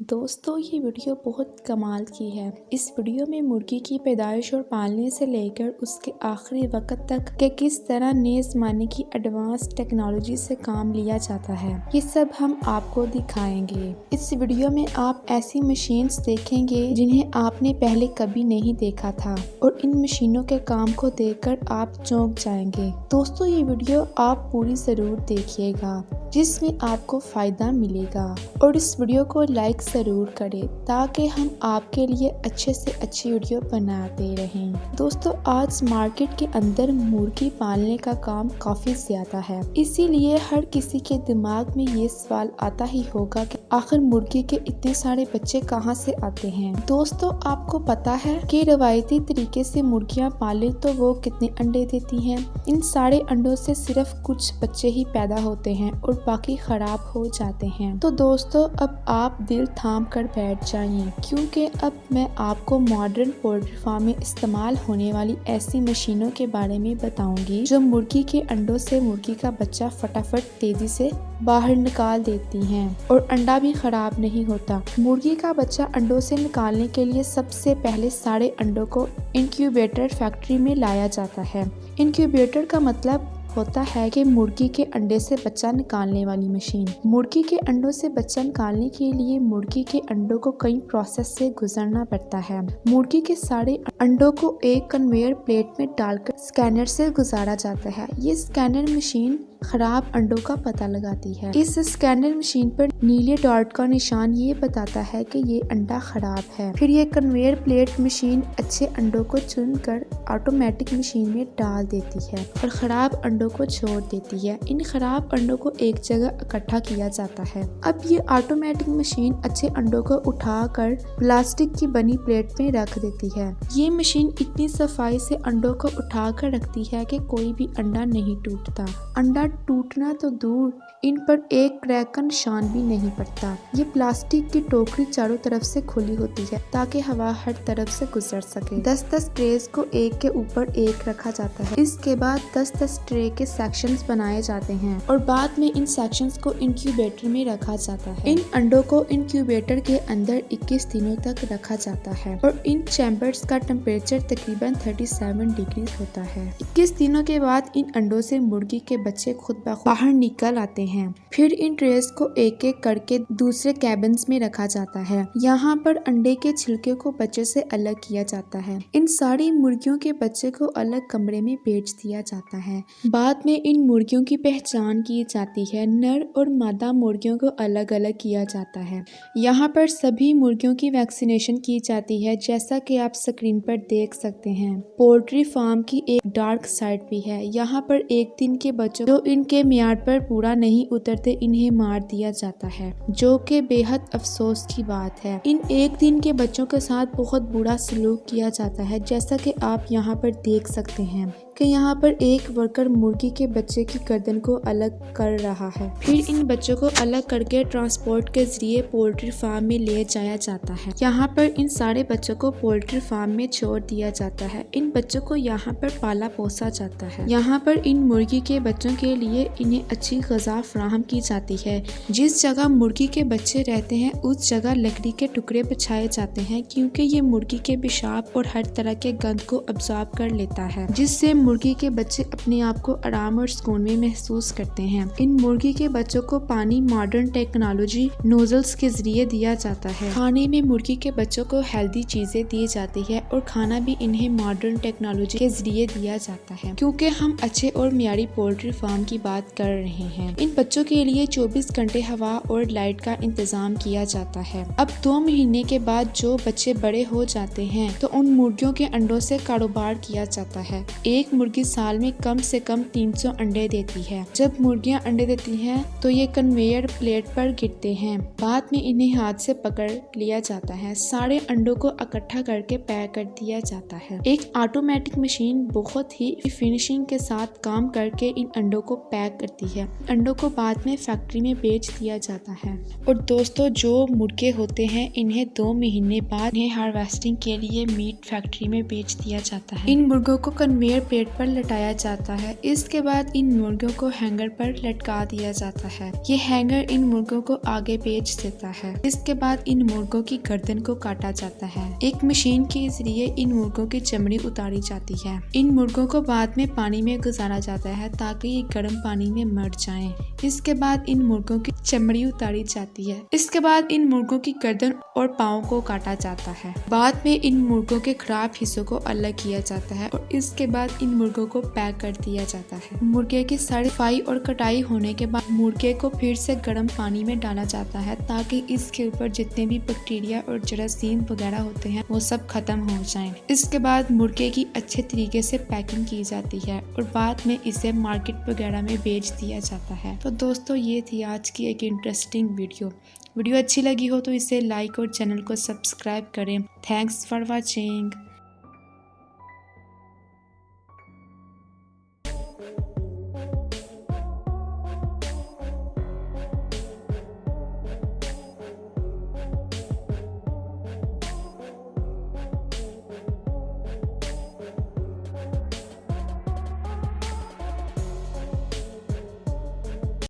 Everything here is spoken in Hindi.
दोस्तों ये वीडियो बहुत कमाल की है। इस वीडियो में मुर्गी की पैदाइश और पालने से लेकर उसके आखिरी वक्त तक के किस तरह नए ज़माने की एडवांस टेक्नोलॉजी से काम लिया जाता है, ये सब हम आपको दिखाएंगे। इस वीडियो में आप ऐसी मशीन्स देखेंगे जिन्हें आपने पहले कभी नहीं देखा था और इन मशीनों के काम को देखकर आप चौंक जाएंगे। दोस्तों ये वीडियो आप पूरी ज़रूर देखिएगा जिसमें आपको फ़ायदा मिलेगा और इस वीडियो को लाइक ज़रूर करें ताकि हम आपके लिए अच्छे से अच्छी वीडियो बनाते रहें। दोस्तों आज मार्केट के अंदर मुर्गी पालने का काम काफ़ी ज़्यादा है, इसीलिए हर किसी के दिमाग में ये सवाल आता ही होगा कि आखिर मुर्गी के इतने सारे बच्चे कहाँ से आते हैं। दोस्तों आपको पता है कि रवायती तरीके से मुर्गियाँ पालें तो वो कितने अंडे देती हैं। इन सारे अंडों से सिर्फ कुछ बच्चे ही पैदा होते हैं और बाकी खराब हो जाते हैं। तो दोस्तों अब आप दिल थाम कर बैठ जाइए क्योंकि अब मैं आपको मॉडर्न पोल्ट्री फार्म में इस्तेमाल होने वाली ऐसी मशीनों के बारे में बताऊंगी जो मुर्गी के अंडों से मुर्गी का बच्चा फटाफट तेजी से बाहर निकाल देती हैं और अंडा भी खराब नहीं होता। मुर्गी का बच्चा अंडों से निकालने के लिए सबसे पहले सारे अंडों को इंक्यूबेटर फैक्ट्री में लाया जाता है। इंक्यूबेटर का मतलब होता है कि मुर्गी के अंडे से बच्चा निकालने वाली मशीन। मुर्गी के अंडों से बच्चा निकालने के लिए मुर्गी के अंडों को कई प्रोसेस से गुजरना पड़ता है। मुर्गी के सारे अंडों को एक कन्वेयर प्लेट में डालकर स्कैनर से गुजारा जाता है। ये स्कैनर मशीन खराब अंडों का पता लगाती है। इस स्कैनर मशीन पर नीले डॉट का निशान ये बताता है कि ये अंडा खराब है। फिर ये कन्वेयर प्लेट मशीन अच्छे अंडों को चुनकर ऑटोमेटिक मशीन में डाल देती है और खराब अंडों को छोड़ देती है। इन खराब अंडों को एक जगह इकट्ठा किया जाता है। अब ये ऑटोमेटिक मशीन अच्छे अंडों को उठाकर प्लास्टिक की बनी प्लेट में रख देती है। ये मशीन इतनी सफाई से अंडों को उठाकर रखती है कि कोई भी अंडा नहीं टूटता। अंडा टूटना तो दूर, इन पर एक क्रैक का निशान भी नहीं पड़ता। ये प्लास्टिक की टोकरी चारों तरफ से खुली होती है ताकि हवा हर तरफ से गुजर सके। 10-10 ट्रेस को एक के ऊपर एक रखा जाता है। इसके बाद 10-10 ट्रे के सेक्शंस बनाए जाते हैं और बाद में इन सेक्शंस को इंक्यूबेटर में रखा जाता है। इन अंडों को इंक्यूबेटर के अंदर 21 दिनों तक रखा जाता है और इन चैम्बर्स का टेम्परेचर तकरीबन 37 डिग्री होता है। 21 दिनों के बाद इन अंडों से मुर्गी के बच्चे खुद ब खुद बाहर निकल आते हैं। फिर इन ट्रेस को एक एक करके दूसरे कैबिन्स में रखा जाता है। यहाँ पर अंडे के छिलके को बच्चे से अलग किया जाता है। इन सारी मुर्गियों के बच्चे को अलग कमरे में बेच दिया जाता है। बाद में इन मुर्गियों की पहचान की जाती है। नर और मादा मुर्गियों को अलग अलग किया जाता है। यहाँ पर सभी मुर्गियों की वैक्सीनेशन की जाती है जैसा कि आप स्क्रीन पर देख सकते हैं। पोल्ट्री फार्म की एक डार्क साइड भी है। यहाँ पर एक दिन के बच्चों जो इनके मियाद पर पूरा नहीं उतरते इन्हें मार दिया जाता है, जो कि बेहद अफसोस की बात है। इन एक दिन के बच्चों के साथ बहुत बुरा सलूक किया जाता है जैसा कि आप यहाँ पर देख सकते हैं कि यहाँ पर एक वर्कर मुर्गी के बच्चे की गर्दन को अलग कर रहा है। फिर इन बच्चों को अलग करके ट्रांसपोर्ट के जरिए पोल्ट्री फार्म में ले जाया जाता है। यहाँ पर इन सारे बच्चों को पोल्ट्री फार्म में छोड़ दिया जाता है। इन बच्चों को यहाँ पर पाला पोसा जाता है। यहाँ पर इन मुर्गी के बच्चों के लिए इन्हें अच्छी ग़िज़ा फराहम की जाती है। जिस जगह मुर्गी के बच्चे रहते हैं उस जगह लकड़ी के टुकड़े बिछाए जाते हैं क्योंकि ये मुर्गी के पेशाब और हर तरह के गंद को अब्सॉर्ब कर लेता है, जिससे मुर्गी के बच्चे अपने आप को आराम और सुकून में महसूस करते हैं। इन मुर्गी के बच्चों को पानी मॉडर्न टेक्नोलॉजी नोजल्स के जरिए दिया जाता है। खाने में मुर्गी के बच्चों को हेल्दी चीजें दी जाती है और खाना भी इन्हें मॉडर्न टेक्नोलॉजी के जरिए दिया जाता है क्योंकि हम अच्छे और मियारी पोल्ट्री फार्म की बात कर रहे हैं। इन बच्चों के लिए 24 घंटे हवा और लाइट का इंतजाम किया जाता है। अब 2 महीने के बाद जो बच्चे बड़े हो जाते हैं तो उन मुर्गियों के अंडों से कारोबार किया जाता है। एक मुर्गी साल में कम से कम 300 अंडे देती है। जब मुर्गियां अंडे देती हैं तो ये कन्वेयर प्लेट पर गिरते हैं। बाद में इन्हें हाथ से पकड़ लिया जाता है। सारे अंडों को इकट्ठा करके पैक कर दिया जाता है। एक ऑटोमेटिक मशीन बहुत ही फिनिशिंग के साथ काम करके इन अंडों को पैक करती है। अंडों को बाद में फैक्ट्री में बेच दिया जाता है। और दोस्तों जो मुर्गे होते हैं इन्हें 2 महीने बाद इन्हें हार्वेस्टिंग के लिए मीट फैक्ट्री में बेच दिया जाता है। इन मुर्गों को कन्वेयर प्लेट प्लेट पर लटाया जाता है। इसके बाद इन मुर्गियों को हैंगर पर लटका दिया जाता है। ये हैंगर इन मुर्गों को आगे भेज देता है। इसके बाद इन मुर्गों की गर्दन को काटा जाता है। एक मशीन के जरिए इन मुर्गों की चमड़ी उतारी जाती है। इन मुर्गों को बाद में पानी में गुजारा जाता है ताकि ये गर्म पानी में मर जाएं। इसके बाद इन मुर्गों की चमड़ी उतारी जाती है। इसके बाद इन मुर्गों की गर्दन और पाँव को काटा जाता है। बाद में इन मुर्गों के खराब हिस्सों को अलग किया जाता है और इसके बाद इन मुर्गों को पैक कर दिया जाता है। मुर्गे की सफाई और कटाई होने के बाद मुर्गे को फिर से गर्म पानी में डाला जाता है ताकि इसके ऊपर जितने भी बैक्टीरिया और जरासीम वगैरह होते हैं वो सब खत्म हो जाएं। इसके बाद मुर्गे की अच्छे तरीके से पैकिंग की जाती है और बाद में इसे मार्केट वगैरह में बेच दिया जाता है। तो दोस्तों ये थी आज की एक इंटरेस्टिंग वीडियो अच्छी लगी हो तो इसे लाइक और चैनल को सब्सक्राइब करें। Thanks for watching.